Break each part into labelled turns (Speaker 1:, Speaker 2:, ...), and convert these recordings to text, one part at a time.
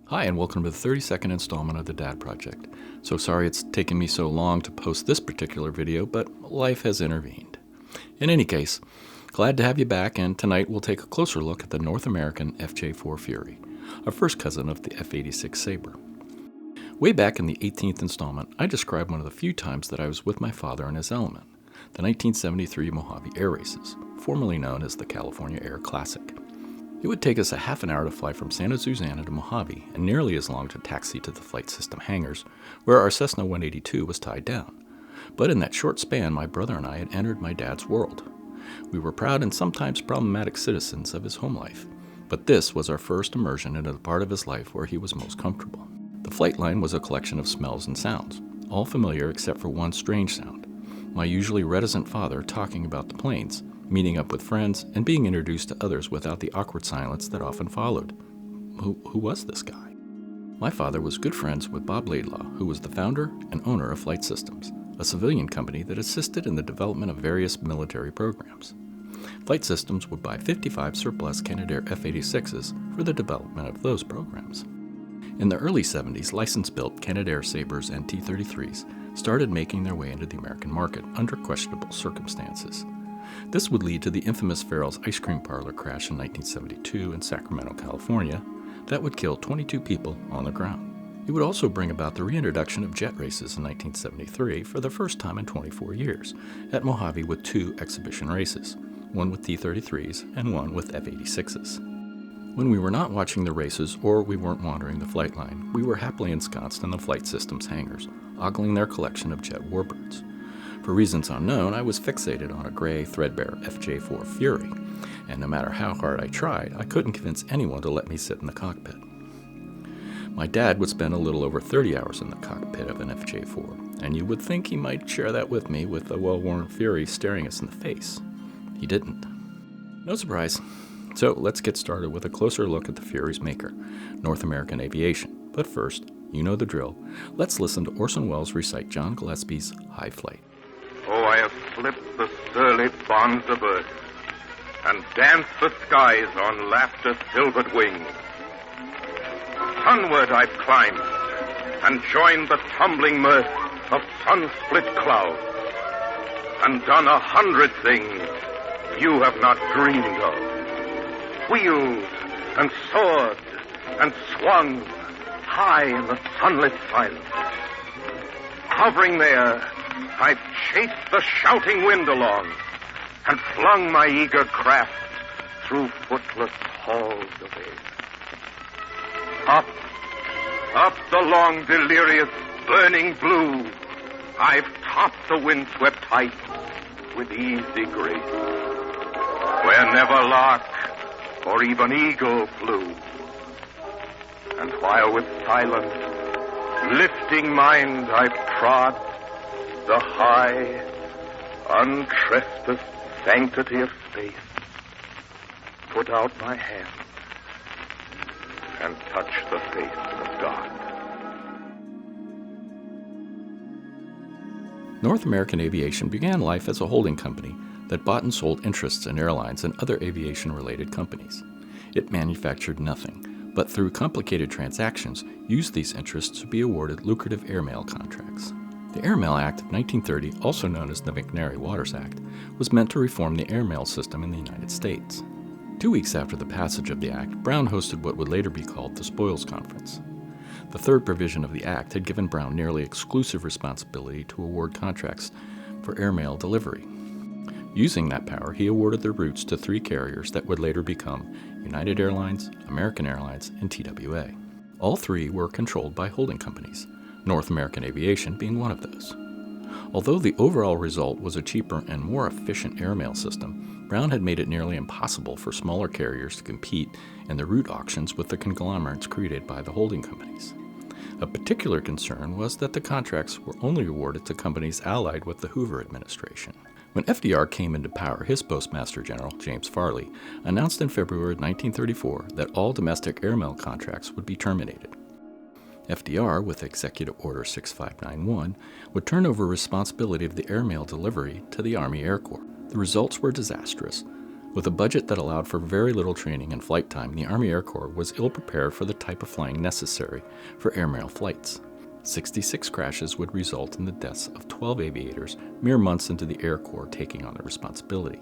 Speaker 1: Hi, and welcome to the 32nd installment of the Dad Project. So sorry it's taken me so long to post this particular video, but life has intervened. In any case, glad to have you back, and tonight we'll take a closer look at the North American FJ-4 Fury, a first cousin of the F-86 Sabre. Way back in the 18th installment, I described one of the few times that I was with my father in his element, the 1973 Mojave Air Races, formerly known as the California Air Classic. It would take us a half an hour to fly from Santa Susana to Mojave, and nearly as long to taxi to the flight system hangars, where our Cessna 182 was tied down. But in that short span, my brother and I had entered my dad's world. We were proud and sometimes problematic citizens of his home life, but this was our first immersion into the part of his life where he was most comfortable. The flight line was a collection of smells and sounds, all familiar except for one strange sound: my usually reticent father talking about the planes, meeting up with friends, and being introduced to others without the awkward silence that often followed. Who was this guy? My father was good friends with Bob Laidlaw, who was the founder and owner of Flight Systems, a civilian company that assisted in the development of various military programs. Flight Systems would buy 55 surplus Canadair F-86s for the development of those programs. In the early 70s, license-built Canadair Sabres and T-33s started making their way into the American market under questionable circumstances. This would lead to the infamous Farrell's Ice Cream Parlor crash in 1972 in Sacramento, California, that would kill 22 people on the ground. It would also bring about the reintroduction of jet races in 1973 for the first time in 24 years at Mojave with two exhibition races, one with T-33s and one with F-86s. When we were not watching the races or we weren't wandering the flight line, we were happily ensconced in the Flight Systems hangars, ogling their collection of jet warbirds. For reasons unknown, I was fixated on a gray, threadbare FJ-4 Fury, and no matter how hard I tried, I couldn't convince anyone to let me sit in the cockpit. My dad would spend a little over 30 hours in the cockpit of an FJ-4, and you would think he might share that with me with the well-worn Fury staring us in the face. He didn't. No surprise. So let's get started with a closer look at the Fury's maker, North American Aviation. But first, you know the drill. Let's listen to Orson Welles recite John Gillespie's High Flight.
Speaker 2: Oh, I have slipped the surly bonds of earth and danced the skies on laughter's silvered wings. Sunward I've climbed and joined the tumbling mirth of sun-split clouds and done 100 things you have not dreamed of. Wheeled and soared and swung high in the sunlit silence. Hovering there, I've chased the shouting wind along and flung my eager craft through footless halls of air. Up the long, delirious, burning blue, I've topped the windswept heights with easy grace, where never lark or even eagle flew. And while with silent, lifting mind I've trod the high, untrespassed sanctity of space, put out my hand and touch the face of God.
Speaker 1: North American Aviation began life as a holding company that bought and sold interests in airlines and other aviation-related companies. It manufactured nothing, but through complicated transactions, used these interests to be awarded lucrative airmail contracts. The Airmail Act of 1930, also known as the McNary-Waters Act, was meant to reform the airmail system in the United States. 2 weeks after the passage of the act, Brown hosted what would later be called the Spoils Conference. The third provision of the act had given Brown nearly exclusive responsibility to award contracts for airmail delivery. Using that power, he awarded the routes to three carriers that would later become United Airlines, American Airlines, and TWA. All three were controlled by holding companies, North American Aviation being one of those. Although the overall result was a cheaper and more efficient airmail system, Brown had made it nearly impossible for smaller carriers to compete in the route auctions with the conglomerates created by the holding companies. A particular concern was that the contracts were only awarded to companies allied with the Hoover administration. When FDR came into power, his Postmaster General, James Farley, announced in February 1934 that all domestic airmail contracts would be terminated. FDR, with Executive Order 6591, would turn over responsibility of the airmail delivery to the Army Air Corps. The results were disastrous. With a budget that allowed for very little training and flight time, the Army Air Corps was ill-prepared for the type of flying necessary for airmail flights. 66 crashes would result in the deaths of 12 aviators mere months into the Air Corps taking on the responsibility.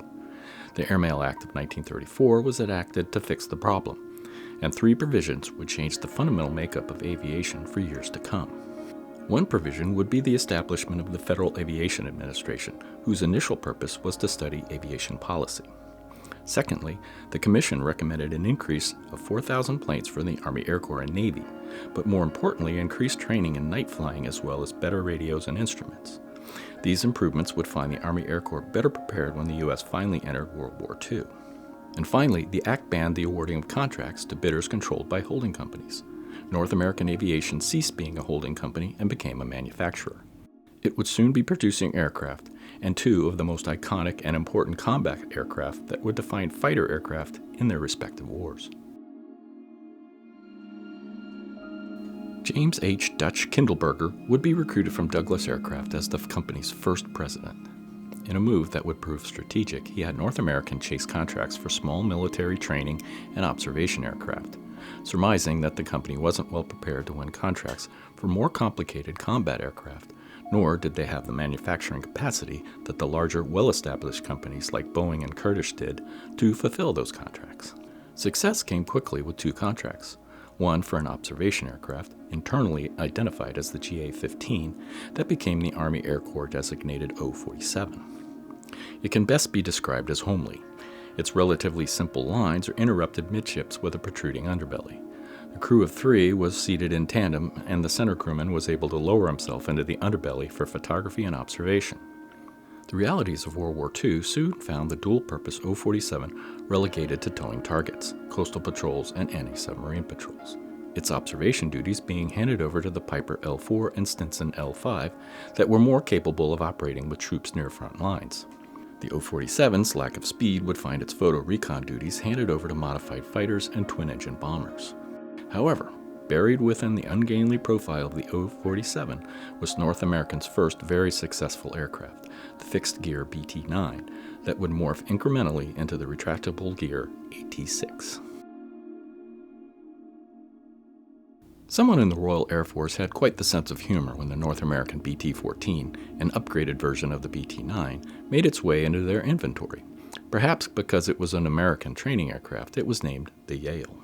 Speaker 1: The Airmail Act of 1934 was enacted to fix the problem, and 3 provisions would change the fundamental makeup of aviation for years to come. One provision would be the establishment of the Federal Aviation Administration, whose initial purpose was to study aviation policy. Secondly, the Commission recommended an increase of 4,000 planes for the Army Air Corps and Navy, but more importantly, increased training in night flying as well as better radios and instruments. These improvements would find the Army Air Corps better prepared when the U.S. finally entered World War II. And finally, the Act banned the awarding of contracts to bidders controlled by holding companies. North American Aviation ceased being a holding company and became a manufacturer. It would soon be producing aircraft, and 2 of the most iconic and important combat aircraft that would define fighter aircraft in their respective wars. James H. Dutch Kindleberger would be recruited from Douglas Aircraft as the company's first president. In a move that would prove strategic, he had North American chase contracts for small military training and observation aircraft, surmising that the company wasn't well prepared to win contracts for more complicated combat aircraft, nor did they have the manufacturing capacity that the larger, well-established companies like Boeing and Curtiss did to fulfill those contracts. Success came quickly with 2 contracts, one for an observation aircraft, internally identified as the GA-15, that became the Army Air Corps designated O-47. It can best be described as homely. Its relatively simple lines are interrupted midships with a protruding underbelly. The crew of 3 was seated in tandem, and the center crewman was able to lower himself into the underbelly for photography and observation. The realities of World War II soon found the dual-purpose O-47 relegated to towing targets, coastal patrols, and anti-submarine patrols, its observation duties being handed over to the Piper L-4 and Stinson L-5 that were more capable of operating with troops near front lines. The O-47's lack of speed would find its photo recon duties handed over to modified fighters and twin-engine bombers. However, buried within the ungainly profile of the O-47 was North American's first very successful aircraft, the fixed-gear BT-9, that would morph incrementally into the retractable gear AT-6. Someone in the Royal Air Force had quite the sense of humor when the North American BT-14, an upgraded version of the BT-9, made its way into their inventory. Perhaps because it was an American training aircraft, it was named the Yale.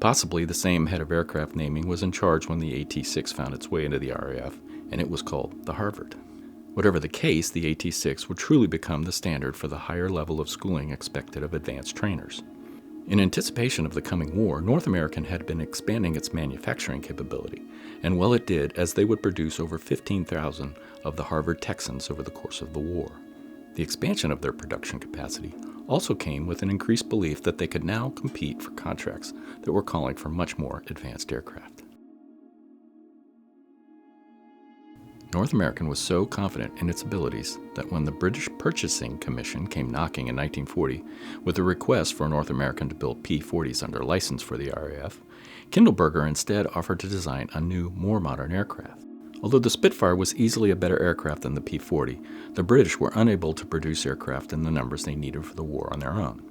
Speaker 1: Possibly the same head of aircraft naming was in charge when the AT-6 found its way into the RAF, and it was called the Harvard. Whatever the case, the AT-6 would truly become the standard for the higher level of schooling expected of advanced trainers. In anticipation of the coming war, North American had been expanding its manufacturing capability, and well it did, as they would produce over 15,000 of the Harvard Texans over the course of the war. The expansion of their production capacity also came with an increased belief that they could now compete for contracts that were calling for much more advanced aircraft. North American was so confident in its abilities that when the British Purchasing Commission came knocking in 1940 with a request for North American to build P-40s under license for the RAF, Kindleberger instead offered to design a new, more modern aircraft. Although the Spitfire was easily a better aircraft than the P-40, the British were unable to produce aircraft in the numbers they needed for the war on their own.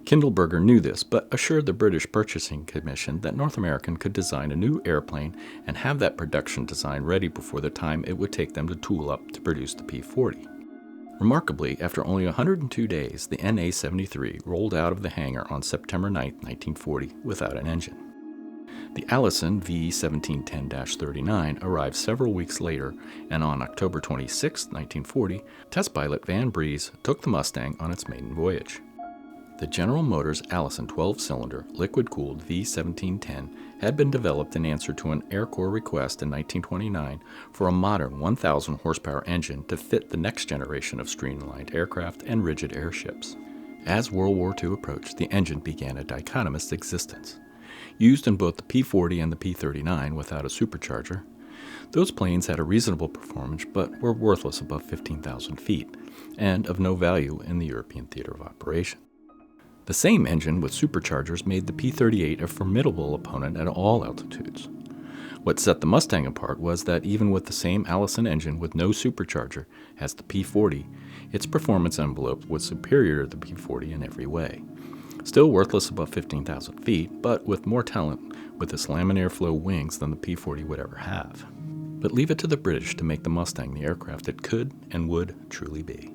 Speaker 1: Kindleberger knew this, but assured the British Purchasing Commission that North American could design a new airplane and have that production design ready before the time it would take them to tool up to produce the P-40. Remarkably, after only 102 days, the NA-73 rolled out of the hangar on September 9, 1940, without an engine. The Allison V-1710-39 arrived several weeks later, and on October 26, 1940, test pilot Van Breeze took the Mustang on its maiden voyage. The General Motors Allison 12-cylinder, liquid-cooled V-1710 had been developed in answer to an Air Corps request in 1929 for a modern 1,000-horsepower engine to fit the next generation of streamlined aircraft and rigid airships. As World War II approached, the engine began a dichotomous existence. Used in both the P-40 and the P-39 without a supercharger, those planes had a reasonable performance but were worthless above 15,000 feet and of no value in the European theater of operation. The same engine with superchargers made the P-38 a formidable opponent at all altitudes. What set the Mustang apart was that even with the same Allison engine with no supercharger as the P-40, its performance envelope was superior to the P-40 in every way. Still worthless above 15,000 feet, but with more talent with its laminar flow wings than the P-40 would ever have. But leave it to the British to make the Mustang the aircraft it could and would truly be.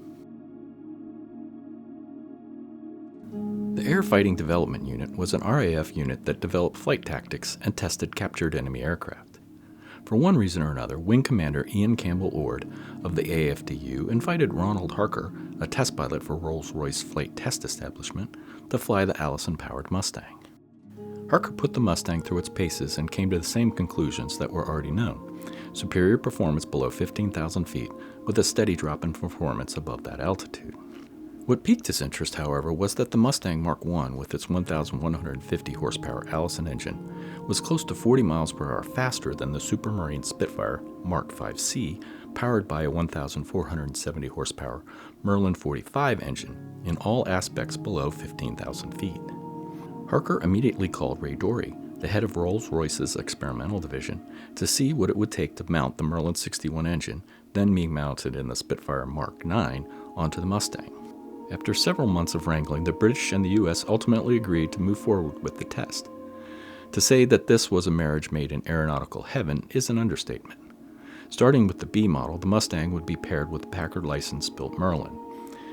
Speaker 1: The Air Fighting Development Unit was an RAF unit that developed flight tactics and tested captured enemy aircraft. For one reason or another, Wing Commander Ian Campbell Ord of the AFDU invited Ronald Harker, a test pilot for Rolls-Royce Flight Test Establishment, to fly the Allison-powered Mustang. Harker put the Mustang through its paces and came to the same conclusions that were already known: superior performance below 15,000 feet with a steady drop in performance above that altitude. What piqued his interest, however, was that the Mustang Mark I with its 1,150 horsepower Allison engine was close to 40 miles per hour faster than the Supermarine Spitfire Mark V-C, powered by a 1,470 horsepower Merlin 45 engine, in all aspects below 15,000 feet. Harker immediately called Ray Dorey, the head of Rolls-Royce's experimental division, to see what it would take to mount the Merlin 61 engine, then being mounted in the Spitfire Mark IX, onto the Mustang. After several months of wrangling, the British and the U.S. ultimately agreed to move forward with the test. To say that this was a marriage made in aeronautical heaven is an understatement. Starting with the B model, the Mustang would be paired with the Packard license-built Merlin.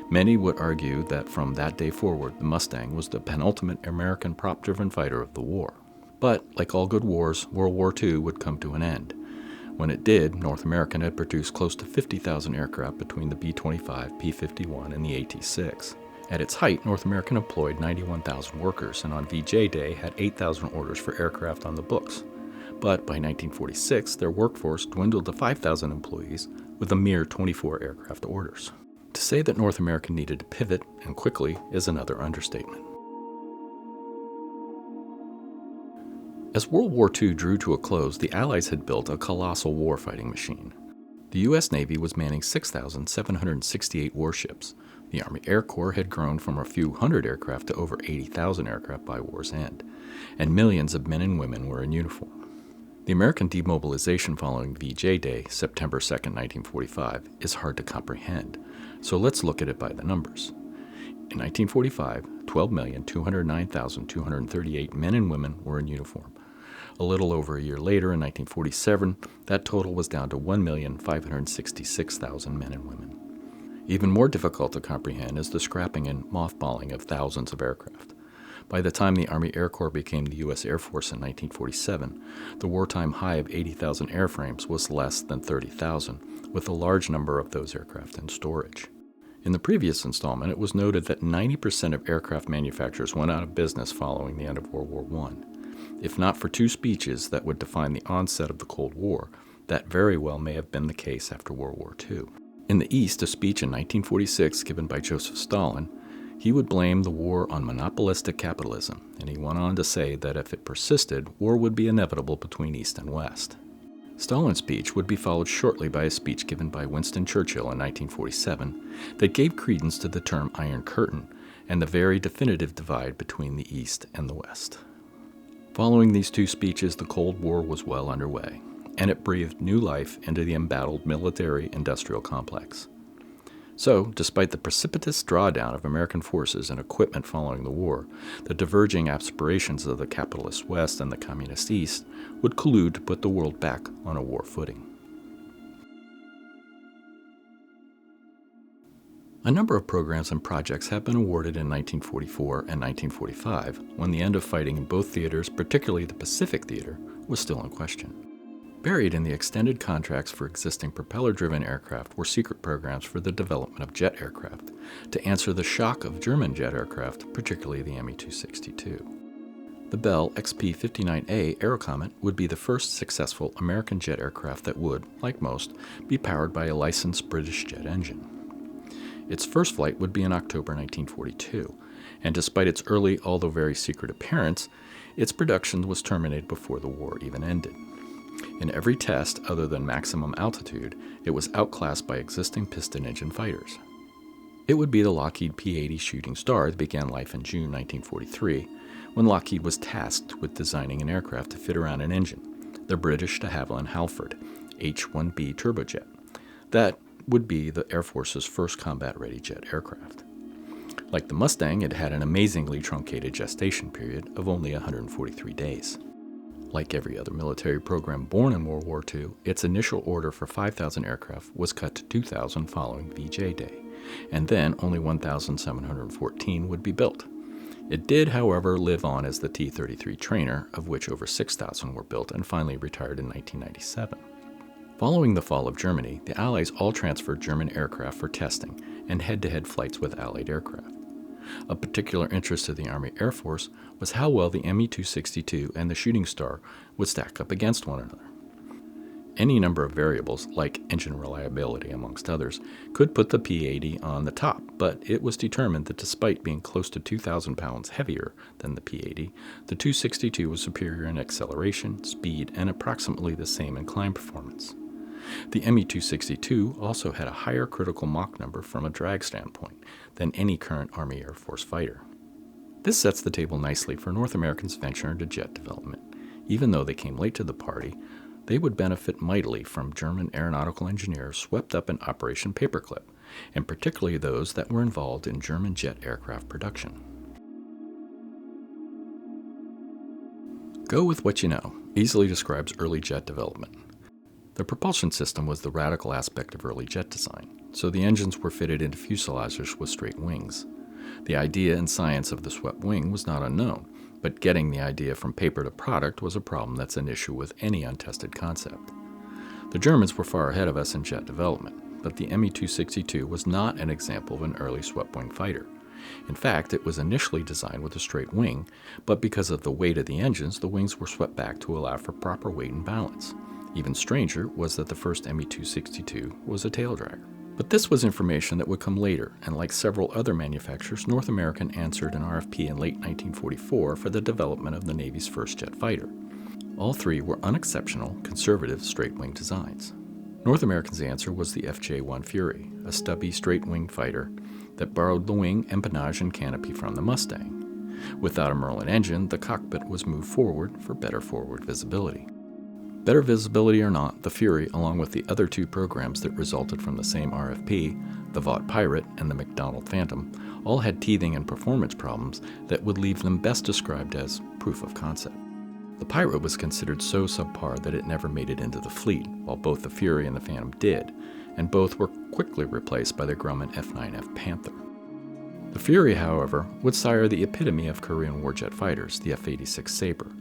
Speaker 1: Many would argue that from that day forward, the Mustang was the penultimate American prop-driven fighter of the war. But, like all good wars, World War II would come to an end. When it did, North America had produced close to 50,000 aircraft between the B-25, P-51, and the AT-6. At its height, North America employed 91,000 workers, and on VJ Day had 8,000 orders for aircraft on the books. But by 1946, their workforce dwindled to 5,000 employees with a mere 24 aircraft orders. To say that North America needed to pivot, and quickly, is another understatement. As World War II drew to a close, the Allies had built a colossal warfighting machine. The U.S. Navy was manning 6,768 warships. The Army Air Corps had grown from a few hundred aircraft to over 80,000 aircraft by war's end, and millions of men and women were in uniform. The American demobilization following VJ Day, September 2, 1945, is hard to comprehend, so let's look at it by the numbers. In 1945, 12,209,238 men and women were in uniform. A little over a year later, in 1947, that total was down to 1,566,000 men and women. Even more difficult to comprehend is the scrapping and mothballing of thousands of aircraft. By the time the Army Air Corps became the U.S. Air Force in 1947, the wartime high of 80,000 airframes was less than 30,000, with a large number of those aircraft in storage. In the previous installment, it was noted that 90% of aircraft manufacturers went out of business following the end of World War I. If not for two speeches that would define the onset of the Cold War, that very well may have been the case after World War II. In the East, a speech in 1946 given by Joseph Stalin, he would blame the war on monopolistic capitalism, and he went on to say that if it persisted, war would be inevitable between East and West. Stalin's speech would be followed shortly by a speech given by Winston Churchill in 1947 that gave credence to the term Iron Curtain and the very definitive divide between the East and the West. Following these two speeches, the Cold War was well underway, and it breathed new life into the embattled military-industrial complex. So, despite the precipitous drawdown of American forces and equipment following the war, the diverging aspirations of the capitalist West and the communist East would collude to put the world back on a war footing. A number of programs and projects have been awarded in 1944 and 1945, when the end of fighting in both theaters, particularly the Pacific Theater, was still in question. Buried in the extended contracts for existing propeller-driven aircraft were secret programs for the development of jet aircraft to answer the shock of German jet aircraft, particularly the Me-262. The Bell XP-59A Aerocomet would be the first successful American jet aircraft that would, like most, be powered by a licensed British jet engine. Its first flight would be in October 1942, and despite its early, although very secret appearance, its production was terminated before the war even ended. In every test other than maximum altitude, it was outclassed by existing piston engine fighters. It would be the Lockheed P-80 Shooting Star that began life in June 1943, when Lockheed was tasked with designing an aircraft to fit around an engine, the British de Havilland Halford H-1B turbojet. That would be the Air Force's first combat-ready jet aircraft. Like the Mustang, it had an amazingly truncated gestation period of only 143 days. Like every other military program born in World War II, its initial order for 5,000 aircraft was cut to 2,000 following VJ Day, and then only 1,714 would be built. It did, however, live on as the T-33 trainer, of which over 6,000 were built and finally retired in 1997. Following the fall of Germany, the Allies all transferred German aircraft for testing and head-to-head flights with Allied aircraft. Of particular interest to the Army Air Force was how well the Me-262 and the Shooting Star would stack up against one another. Any number of variables, like engine reliability amongst others, could put the P-80 on the top, but it was determined that despite being close to 2,000 pounds heavier than the P-80, the 262 was superior in acceleration, speed, and approximately the same in climb performance. The Me-262 also had a higher critical Mach number from a drag standpoint than any current Army Air Force fighter. This sets the table nicely for North America's venture into jet development. Even though they came late to the party, they would benefit mightily from German aeronautical engineers swept up in Operation Paperclip, and particularly those that were involved in German jet aircraft production. Go with what you know easily describes early jet development. The propulsion system was the radical aspect of early jet design, so the engines were fitted into fuselages with straight wings. The idea and science of the swept wing was not unknown, but getting the idea from paper to product was a problem that's an issue with any untested concept. The Germans were far ahead of us in jet development, but the Me-262 was not an example of an early swept-wing fighter. In fact, it was initially designed with a straight wing, but because of the weight of the engines, the wings were swept back to allow for proper weight and balance. Even stranger was that the first Me-262 was a tail dragger. But this was information that would come later, and like several other manufacturers, North American answered an RFP in late 1944 for the development of the Navy's first jet fighter. All three were unexceptional, conservative straight-wing designs. North American's answer was the FJ-1 Fury, a stubby straight-winged fighter that borrowed the wing, empennage, and canopy from the Mustang. Without a Merlin engine, the cockpit was moved forward for better forward visibility. Better visibility or not, the Fury, along with the other two programs that resulted from the same RFP, the Vought Pirate and the McDonnell Phantom, all had teething and performance problems that would leave them best described as proof of concept. The Pirate was considered so subpar that it never made it into the fleet, while both the Fury and the Phantom did, and both were quickly replaced by the Grumman F-9F Panther. The Fury, however, would sire the epitome of Korean warjet fighters, the F-86 Sabre,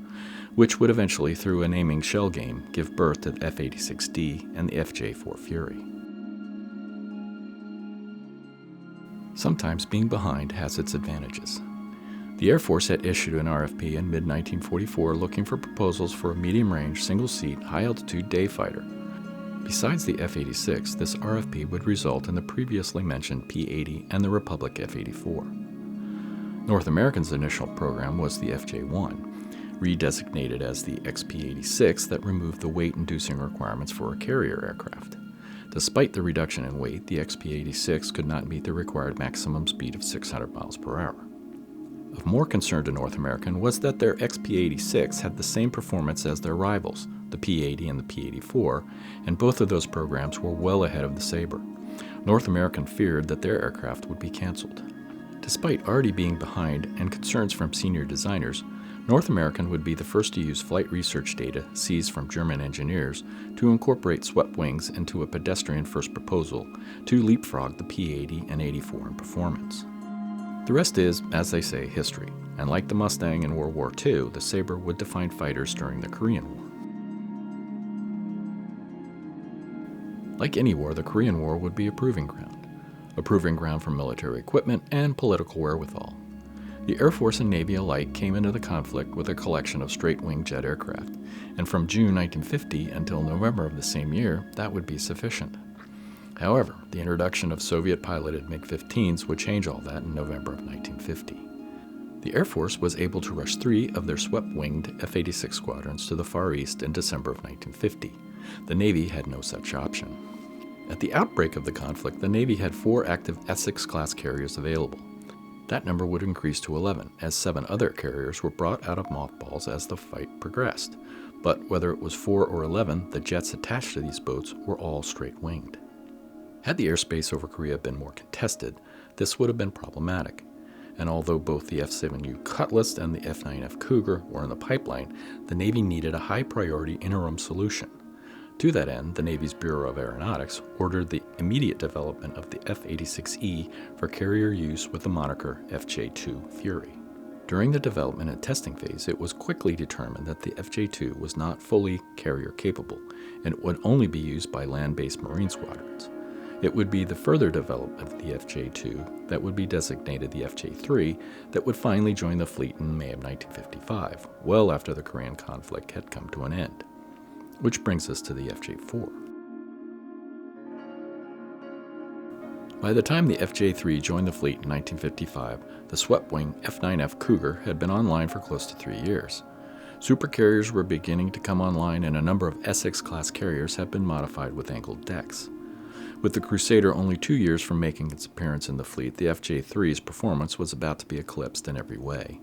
Speaker 1: which would eventually, through a naming shell game, give birth to the F-86D and the FJ-4 Fury. Sometimes being behind has its advantages. The Air Force had issued an RFP in mid-1944 looking for proposals for a medium-range, single-seat, high-altitude day fighter. Besides the F-86, this RFP would result in the previously mentioned P-80 and the Republic F-84. North American's initial program was the FJ-1, redesignated as the XP-86 that removed the weight-inducing requirements for a carrier aircraft. Despite the reduction in weight, the XP-86 could not meet the required maximum speed of 600 miles per hour. Of more concern to North American was that their XP-86 had the same performance as their rivals, the P-80 and the P-84, and both of those programs were well ahead of the Sabre. North American feared that their aircraft would be canceled. Despite already being behind and concerns from senior designers, North American would be the first to use flight research data seized from German engineers to incorporate swept wings into a pedestrian first proposal to leapfrog the P-80 and 84 in performance. The rest is, as they say, history, and like the Mustang in World War II, the Sabre would define fighters during the Korean War. Like any war, the Korean War would be a proving ground for military equipment and political wherewithal. The Air Force and Navy alike came into the conflict with a collection of straight-wing jet aircraft, and from June 1950 until November of the same year, that would be sufficient. However, the introduction of Soviet-piloted MiG-15s would change all that in November of 1950. The Air Force was able to rush 3 of their swept-winged F-86 squadrons to the Far East in December of 1950. The Navy had no such option. At the outbreak of the conflict, the Navy had 4 active Essex-class carriers available. That number would increase to 11, as 7 other carriers were brought out of mothballs as the fight progressed. But whether it was 4 or 11, the jets attached to these boats were all straight-winged. Had the airspace over Korea been more contested, this would have been problematic. And although both the F-7U Cutlass and the F-9F Cougar were in the pipeline, the Navy needed a high-priority interim solution. To that end, the Navy's Bureau of Aeronautics ordered the immediate development of the F-86E for carrier use with the moniker FJ-2 Fury. During the development and testing phase, it was quickly determined that the FJ-2 was not fully carrier-capable, and it would only be used by land-based Marine squadrons. It would be the further development of the FJ-2 that would be designated the FJ-3 that would finally join the fleet in May of 1955, well after the Korean conflict had come to an end. Which brings us to the FJ-4. By the time the FJ-3 joined the fleet in 1955, the swept-wing F-9F Cougar had been online for close to 3 years. Supercarriers were beginning to come online, and a number of Essex-class carriers had been modified with angled decks. With the Crusader only 2 years from making its appearance in the fleet, the FJ-3's performance was about to be eclipsed in every way.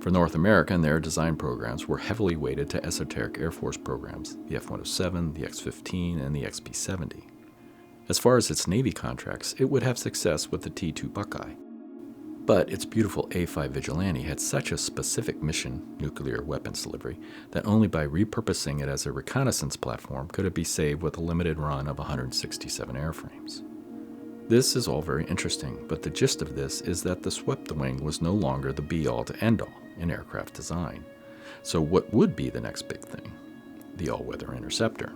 Speaker 1: For North America, their design programs were heavily weighted to esoteric Air Force programs, the F-107, the X-15, and the XP-70. As far as its Navy contracts, it would have success with the T-2 Buckeye. But its beautiful A-5 Vigilante had such a specific mission, nuclear weapons delivery, that only by repurposing it as a reconnaissance platform could it be saved with a limited run of 167 airframes. This is all very interesting, but the gist of this is that the swept-wing was no longer the be-all to end-all in aircraft design. So what would be the next big thing? The all-weather interceptor.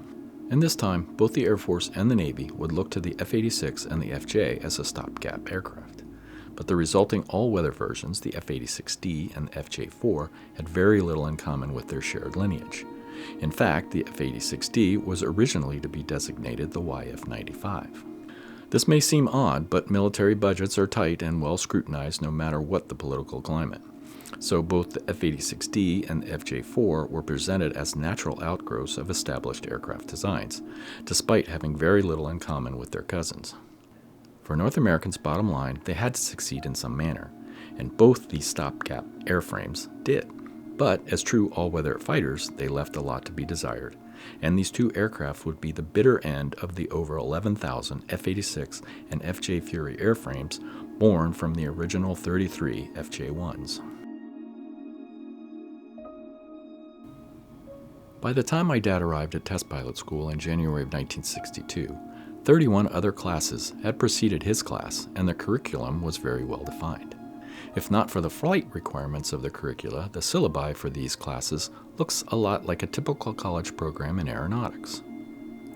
Speaker 1: And this time, both the Air Force and the Navy would look to the F-86 and the FJ as a stopgap aircraft. But the resulting all-weather versions, the F-86D and the FJ-4, had very little in common with their shared lineage. In fact, the F-86D was originally to be designated the YF-95. This may seem odd, but military budgets are tight and well scrutinized no matter what the political climate. So both the F-86D and the FJ-4 were presented as natural outgrowths of established aircraft designs, despite having very little in common with their cousins. For North Americans' bottom line, they had to succeed in some manner, and both these stopgap airframes did. But as true all-weather fighters, they left a lot to be desired, and these two aircraft would be the bitter end of the over 11,000 F-86 and FJ Fury airframes born from the original 33 FJ-1s. By the time my dad arrived at test pilot school in January of 1962, 31 other classes had preceded his class, and the curriculum was very well defined. If not for the flight requirements of the curricula, the syllabi for these classes looks a lot like a typical college program in aeronautics.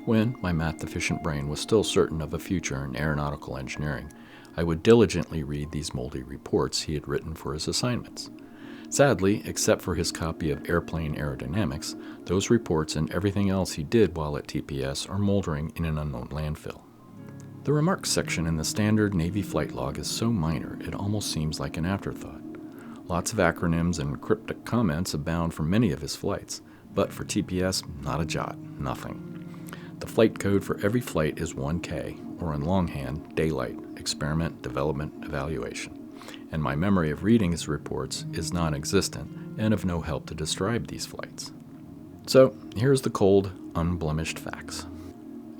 Speaker 1: When my math-deficient brain was still certain of a future in aeronautical engineering, I would diligently read these moldy reports he had written for his assignments. Sadly, except for his copy of Airplane Aerodynamics, those reports and everything else he did while at TPS are moldering in an unknown landfill. The remarks section in the standard Navy flight log is so minor it almost seems like an afterthought. Lots of acronyms and cryptic comments abound for many of his flights, but for TPS, not a jot, nothing. The flight code for every flight is 1K, or in longhand, daylight, experiment, development, evaluation. And my memory of reading his reports is non-existent and of no help to describe these flights. So, here's the cold, unblemished facts.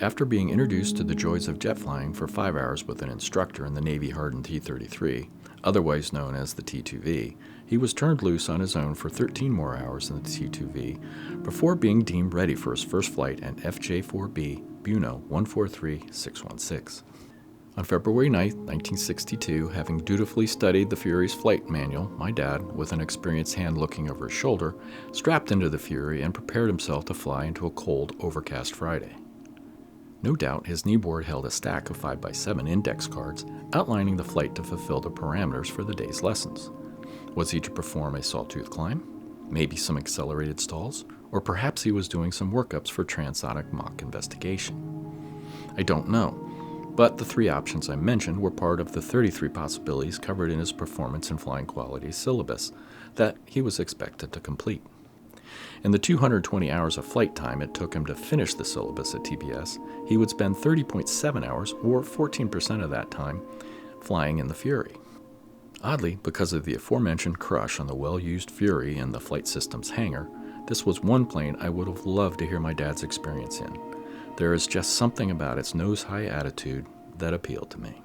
Speaker 1: After being introduced to the joys of jet flying for 5 hours with an instructor in the Navy-hardened T-33, otherwise known as the T-2V, he was turned loose on his own for 13 more hours in the T-2V before being deemed ready for his first flight at FJ-4B, Buno 143616. On February 9, 1962, having dutifully studied the Fury's flight manual, my dad, with an experienced hand looking over his shoulder, strapped into the Fury and prepared himself to fly into a cold, overcast Friday. No doubt his kneeboard held a stack of 5x7 index cards outlining the flight to fulfill the parameters for the day's lessons. Was he to perform a sawtooth climb? Maybe some accelerated stalls? Or perhaps he was doing some workups for transonic Mach investigation? I don't know. But the 3 options I mentioned were part of the 33 possibilities covered in his Performance and Flying Qualities syllabus that he was expected to complete. In the 220 hours of flight time it took him to finish the syllabus at TPS, he would spend 30.7 hours, or 14% of that time, flying in the Fury. Oddly, because of the aforementioned crush on the well-used Fury in the flight system's hangar, this was one plane I would have loved to hear my dad's experience in. There is just something about its nose-high attitude that appealed to me.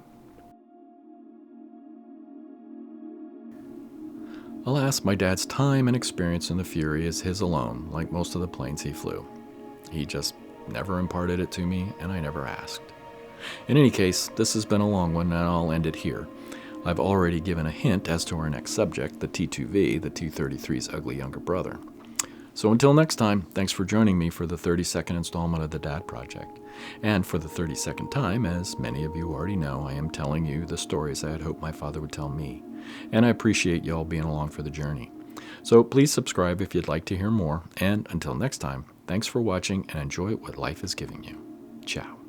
Speaker 1: Alas, my dad's time and experience in the Fury is his alone, like most of the planes he flew. He just never imparted it to me, and I never asked. In any case, this has been a long one, and I'll end it here. I've already given a hint as to our next subject, the T-2V, the T-33's ugly younger brother. So until next time, thanks for joining me for the 32nd installment of the Dad Project. And for the 32nd time, as many of you already know, I am telling you the stories I had hoped my father would tell me. And I appreciate y'all being along for the journey. So please subscribe if you'd like to hear more. And until next time, thanks for watching and enjoy what life is giving you. Ciao.